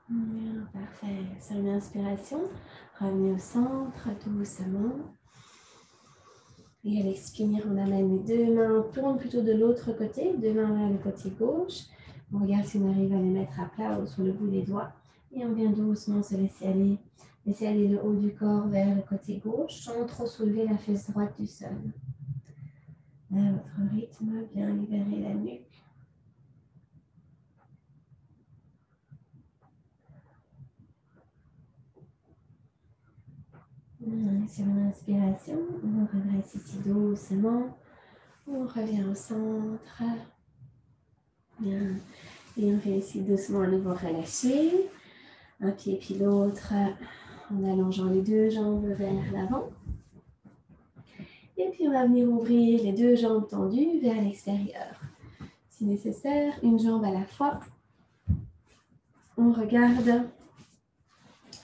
[SPEAKER 1] Bien, parfait. Sur une inspiration, revenez au centre doucement. Et à l'expire, on amène les deux mains, on tourne plutôt de l'autre côté, deux mains vers le côté gauche. On regarde si on arrive à les mettre à plat ou sur le bout des doigts. Et on vient doucement se laisser aller le haut du corps vers le côté gauche, sans trop soulever la fesse droite du sol. À votre rythme, bien libérer la nuque. Sur une inspiration, on redresse ici doucement. On revient au centre. Bien. Et on fait ici doucement à nouveau relâcher. Un pied puis l'autre en allongeant les deux jambes vers l'avant. Et puis on va venir ouvrir les deux jambes tendues vers l'extérieur. Si nécessaire, une jambe à la fois. On regarde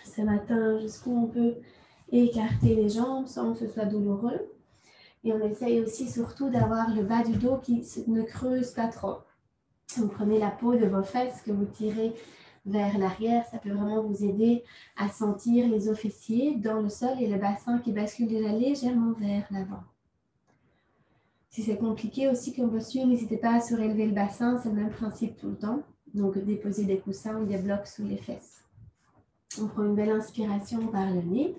[SPEAKER 1] ce matin jusqu'où on peut écarter les jambes sans que ce soit douloureux. Et on essaye aussi surtout d'avoir le bas du dos qui ne creuse pas trop. Vous prenez la peau de vos fesses que vous tirez vers l'arrière. Ça peut vraiment vous aider à sentir les os fessiers dans le sol et le bassin qui bascule déjà légèrement vers l'avant. Si c'est compliqué aussi comme posture, n'hésitez pas à surélever le bassin. C'est le même principe tout le temps. Donc, déposer des coussins ou des blocs sous les fesses. On prend une belle inspiration par le nez.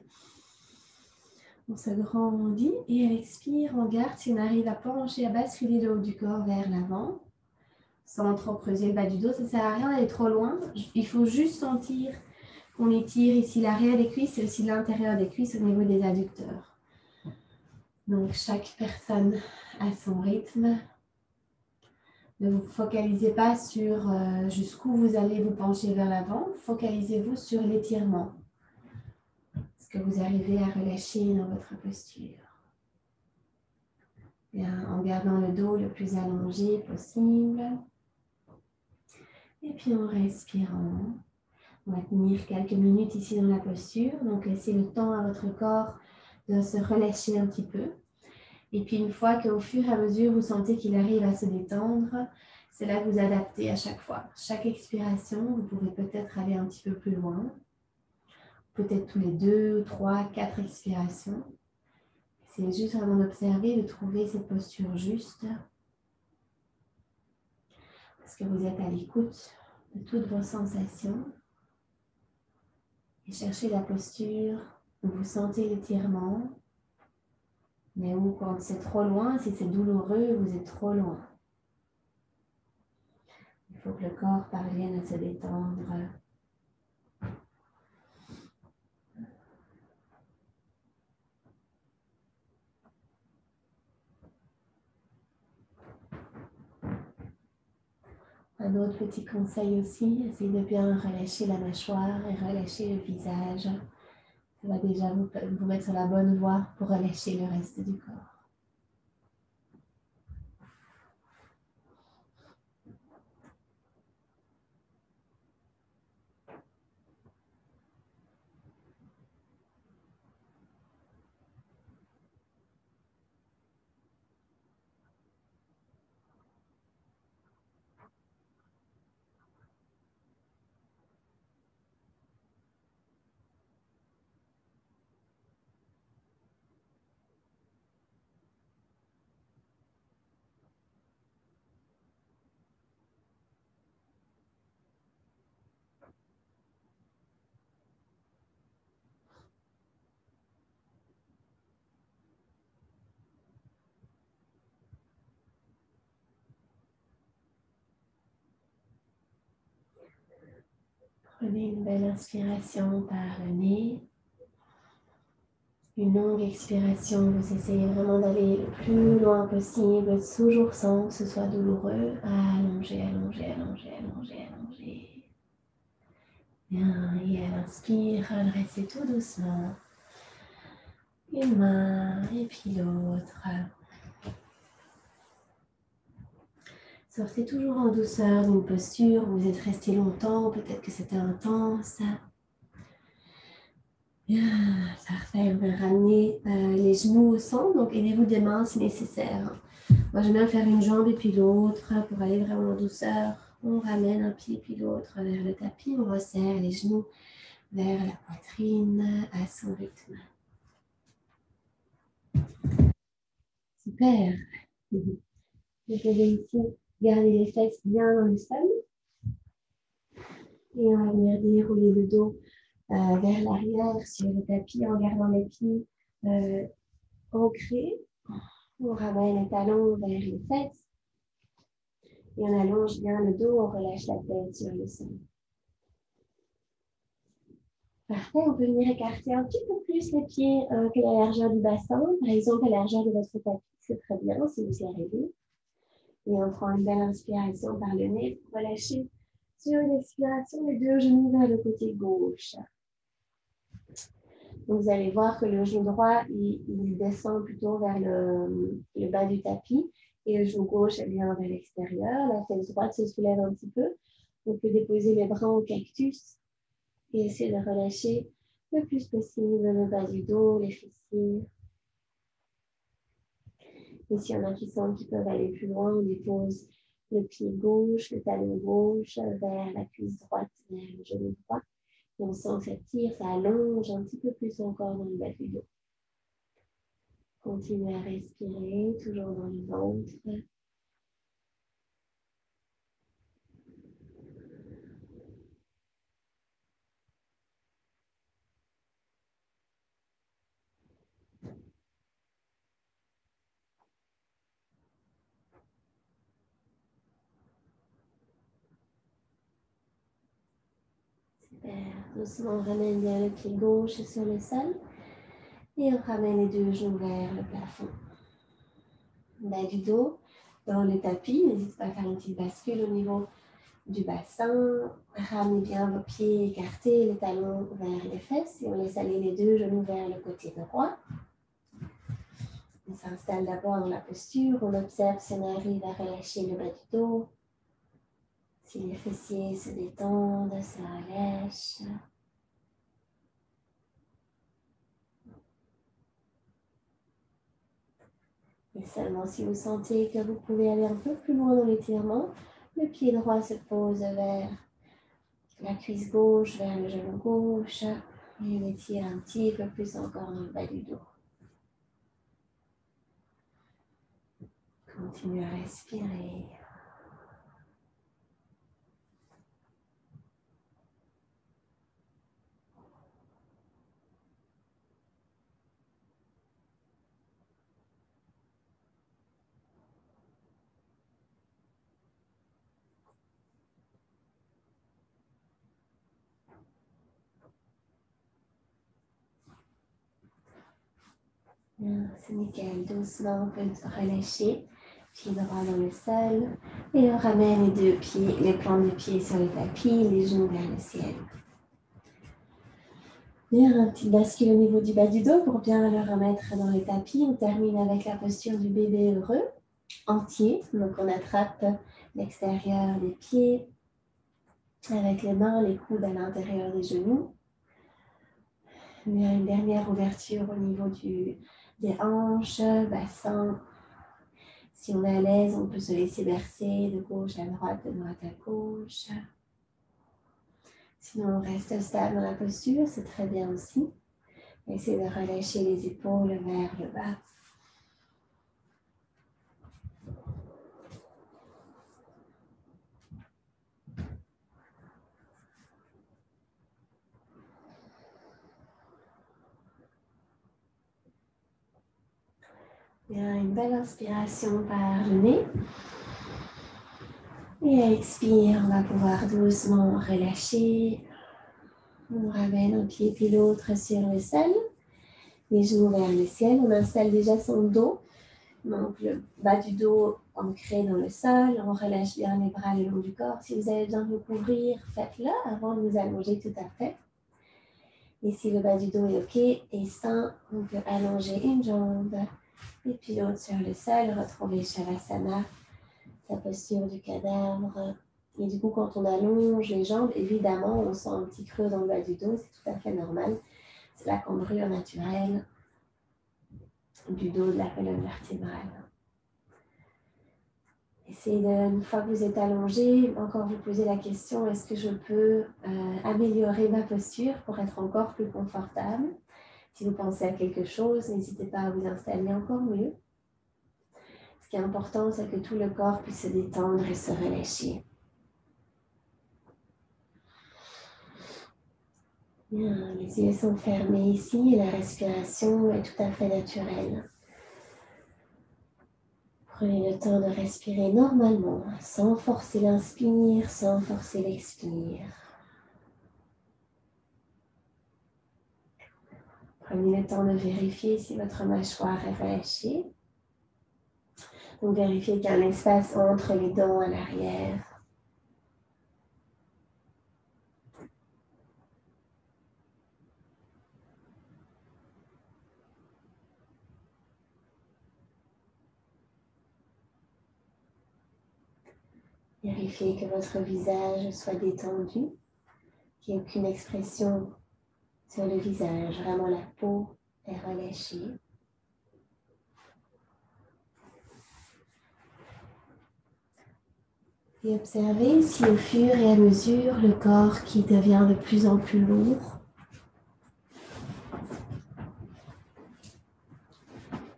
[SPEAKER 1] On se grandit et à l'expire, on garde si on arrive à pencher, à basculer le haut du corps vers l'avant, sans trop creuser le bas du dos. Ça ne sert à rien d'aller trop loin. Il faut juste sentir qu'on étire ici l'arrière des cuisses et aussi l'intérieur des cuisses au niveau des adducteurs. Donc chaque personne a son rythme. Ne vous focalisez pas sur jusqu'où vous allez vous pencher vers l'avant. Focalisez-vous sur l'étirement. Ce que vous arrivez à relâcher dans votre posture. Et en gardant le dos le plus allongé possible. Et puis en respirant. On va tenir quelques minutes ici dans la posture. Donc laissez le temps à votre corps de se relâcher un petit peu. Et puis une fois qu'au fur et à mesure vous sentez qu'il arrive à se détendre, c'est là que vous adaptez à chaque fois. Chaque expiration, vous pouvez peut-être aller un petit peu plus loin. Peut-être tous les 2, 3, 4 expirations. C'est juste vraiment d'observer, de trouver cette posture juste. Parce que vous êtes à l'écoute de toutes vos sensations. Et cherchez la posture où vous sentez l'étirement. Mais où quand c'est trop loin, si c'est douloureux, vous êtes trop loin. Il faut que le corps parvienne à se détendre. Un autre petit conseil aussi, essayez de bien relâcher la mâchoire et relâcher le visage. Ça va déjà vous mettre sur la bonne voie pour relâcher le reste du corps. Prenez une belle inspiration par le nez. Une longue expiration, vous essayez vraiment d'aller le plus loin possible, toujours sans que ce soit douloureux. Allongez, allongez, allongez, allongez, allongez. Bien, et à l'inspire, redressez tout doucement. Une main et puis l'autre. Sortez toujours en douceur d'une posture où vous êtes resté longtemps, peut-être que c'était intense. Bien, parfait, on va ramener les genoux au centre, donc aidez-vous des mains si nécessaire. Moi j'aime bien faire une jambe et puis l'autre pour aller vraiment en douceur. On ramène un pied puis l'autre vers le tapis, on resserre les genoux vers la poitrine à son rythme. Super. Vous pouvez ici garder les fesses bien dans le sol. Et on va venir dérouler le dos vers l'arrière sur le tapis en gardant les pieds ancrés. On ramène les talons vers les fesses. Et on allonge bien le dos, on relâche la tête sur le sol. Parfait, on peut venir écarter un petit peu plus les pieds que la largeur du bassin. Par exemple, la largeur de votre tapis, c'est très bien si vous y arrivez. Et on prend une belle inspiration par le nez pour relâcher sur une expiration les deux genoux vers le côté gauche. Donc, vous allez voir que le genou droit, il descend plutôt vers le bas du tapis et le genou gauche vient vers l'extérieur. La fesse droite se soulève un petit peu. On peut déposer les bras au cactus et essayer de relâcher le plus possible le bas du dos, les fessiers. Et s'il y en a qui sentent qu'ils peuvent aller plus loin, on dépose le pied gauche, le talon gauche vers la cuisse droite, vers le genou droit. Et on sent que ça tire, ça allonge un petit peu plus encore dans le bas du dos. Continuez à respirer, toujours dans le ventre. Doucement, on ramène bien le pied gauche sur le sol. Et on ramène les deux genoux vers le plafond. Bas du dos dans le tapis. N'hésitez pas à faire une petite bascule au niveau du bassin. Ramenez bien vos pieds écartés, les talons vers les fesses. Et on laisse aller les deux genoux vers le côté droit. On s'installe d'abord dans la posture. On observe si on arrive à relâcher le bas du dos. Si les fessiers se détendent, se relâchent. Et seulement si vous sentez que vous pouvez aller un peu plus loin dans l'étirement, le pied droit se pose vers la cuisse gauche, vers le genou gauche. Et on étire un petit peu plus encore dans le bas du dos. Continuez à respirer. Bien, c'est nickel. Doucement, on peut relâcher. Pied droit dans le sol. Et on ramène les deux pieds, les plantes de pieds sur le tapis, les genoux vers le ciel. Bien, un petit bascule au niveau du bas du dos pour bien le remettre dans le tapis. On termine avec la posture du bébé heureux, entier. Donc on attrape l'extérieur des pieds avec les mains, les coudes à l'intérieur des genoux. Une dernière ouverture au niveau des hanches, bassin. Si on est à l'aise, on peut se laisser bercer de gauche à droite à gauche. Sinon, on reste stable dans la posture, c'est très bien aussi. Essayez de relâcher les épaules vers le bas. Bien, une belle inspiration par le nez. Et à expire, on va pouvoir doucement relâcher. On ramène un pied puis l'autre sur le sol. Les genoux vers le ciel. On installe déjà son dos. Donc le bas du dos ancré dans le sol. On relâche bien les bras le long du corps. Si vous avez besoin de vous couvrir, faites-le avant de vous allonger tout à fait. Et si le bas du dos est OK et sain, on peut allonger une jambe et puis l'autre sur le sol. Retrouver Shavasana, la posture du cadavre. Et du coup, quand on allonge les jambes, évidemment, on sent un petit creux dans le bas du dos. C'est tout à fait normal. C'est la cambrure naturelle du dos de la colonne vertébrale. Essayez une fois que vous êtes allongé, encore vous poser la question, est-ce que je peux améliorer ma posture pour être encore plus confortable? Si vous pensez à quelque chose, n'hésitez pas à vous installer encore mieux. Ce qui est important, c'est que tout le corps puisse se détendre et se relâcher. Bien, les yeux sont fermés ici et la respiration est tout à fait naturelle. Prenez le temps de respirer normalement, sans forcer l'inspire, sans forcer l'expire. Prenez le temps de vérifier si votre mâchoire est relâchée. Donc vérifiez qu'il y a un espace entre les dents à l'arrière. Vérifiez que votre visage soit détendu, qu'il n'y ait aucune expression sur le visage, vraiment la peau est relâchée. Et observez si au fur et à mesure le corps qui devient de plus en plus lourd,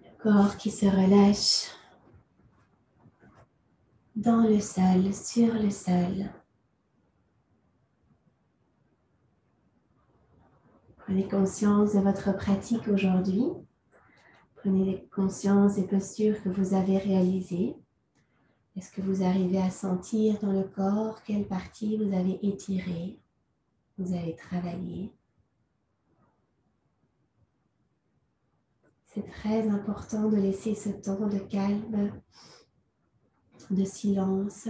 [SPEAKER 1] le corps qui se relâche dans le sol, sur le sol. Prenez conscience de votre pratique aujourd'hui. Prenez conscience des postures que vous avez réalisées. Est-ce que vous arrivez à sentir dans le corps quelle partie vous avez étirée? vous avez travaillé. C'est très important de laisser ce temps de calme, de silence,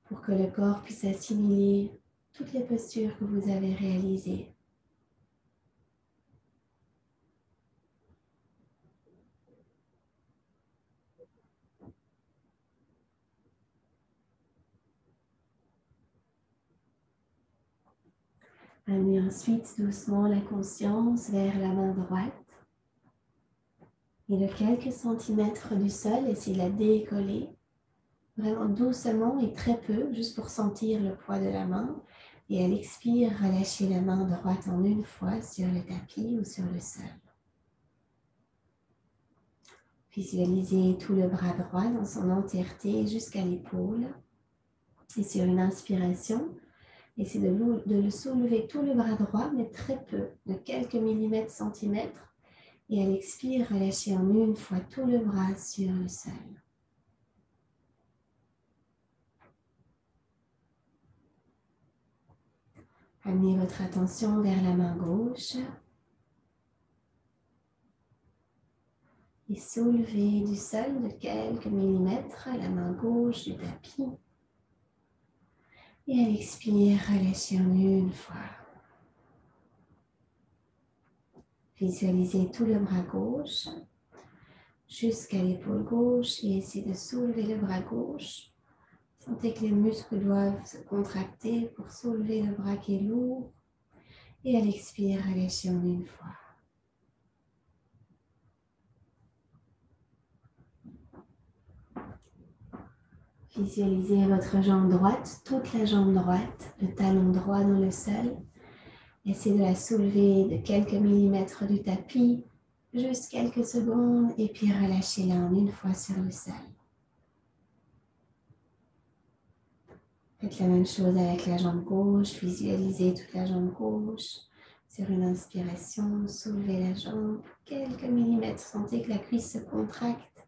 [SPEAKER 1] pour que le corps puisse assimiler toutes les postures que vous avez réalisées. Amenez ensuite doucement la conscience vers la main droite. Et de quelques centimètres du sol, essayez de la décoller. Vraiment doucement et très peu, juste pour sentir le poids de la main. Et à l'expire, relâchez la main droite en une fois sur le tapis ou sur le sol. Visualisez tout le bras droit dans son entièreté jusqu'à l'épaule. Et sur une inspiration, essayez de le soulever tout le bras droit, mais très peu, de quelques millimètres, centimètres. Et à l'expire, relâchez en une fois tout le bras sur le sol. Amenez votre attention vers la main gauche. Et soulevez du sol de quelques millimètres la main gauche du tapis. Et à l'expire, relâchez en une fois. Visualisez tout le bras gauche jusqu'à l'épaule gauche et essayez de soulever le bras gauche. Sentez que les muscles doivent se contracter pour soulever le bras qui est lourd. Et à l'expire, relâchez en une fois. Visualisez votre jambe droite, toute la jambe droite, le talon droit dans le sol. Essayez de la soulever de quelques millimètres du tapis, juste quelques secondes, et puis relâchez-la en une fois sur le sol. Faites la même chose avec la jambe gauche, visualisez toute la jambe gauche. Sur une inspiration, soulevez la jambe, quelques millimètres, sentez que la cuisse se contracte,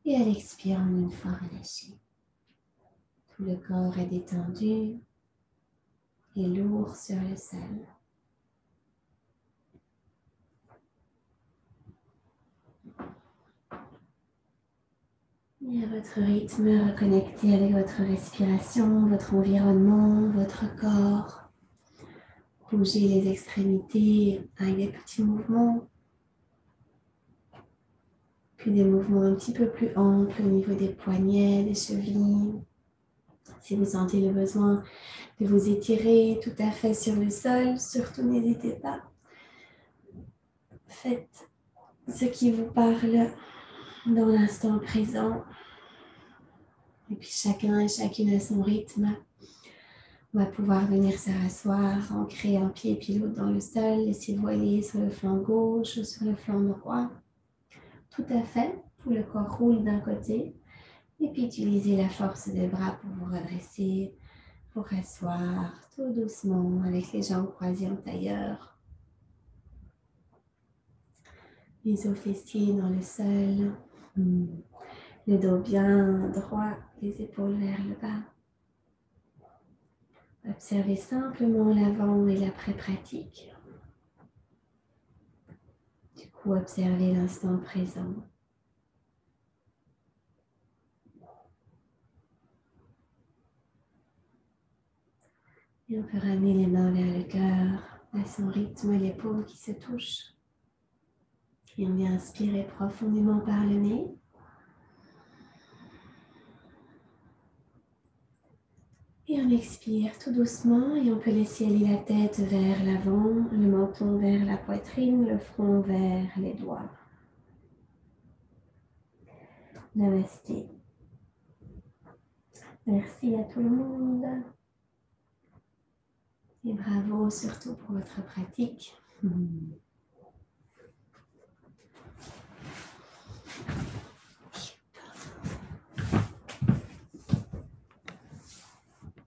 [SPEAKER 1] et à l'expire, en une fois, relâchez. Tout le corps est détendu et lourd sur le sol. Et à votre rythme, reconnectez avec votre respiration, votre environnement, votre corps. Bougez les extrémités avec des petits mouvements. Puis des mouvements un petit peu plus amples au niveau des poignets, des chevilles. Si vous sentez le besoin de vous étirer tout à fait sur le sol, surtout n'hésitez pas. Faites ce qui vous parle dans l'instant présent. Et puis chacun et chacune à son rythme. On va pouvoir venir se rasseoir, ancrer un pied et puis l'autre dans le sol, laisser-vous aller sur le flanc gauche ou sur le flanc droit. Tout à fait, tout le corps roule d'un côté. Et puis utilisez la force des bras pour vous redresser, pour rasseoir tout doucement avec les jambes croisées en tailleur. Les os fessiers dans le sol. Le dos bien droit, les épaules vers le bas. Observez simplement l'avant et l'après-pratique. Du coup, observez l'instant présent. Et on peut ramener les mains vers le cœur, à son rythme, les paumes qui se touchent. Et on vient inspirer profondément par le nez. Et on expire tout doucement et on peut laisser aller la tête vers l'avant, le menton vers la poitrine, le front vers les doigts. Namasté. Merci à tout le monde. Et bravo surtout pour votre pratique.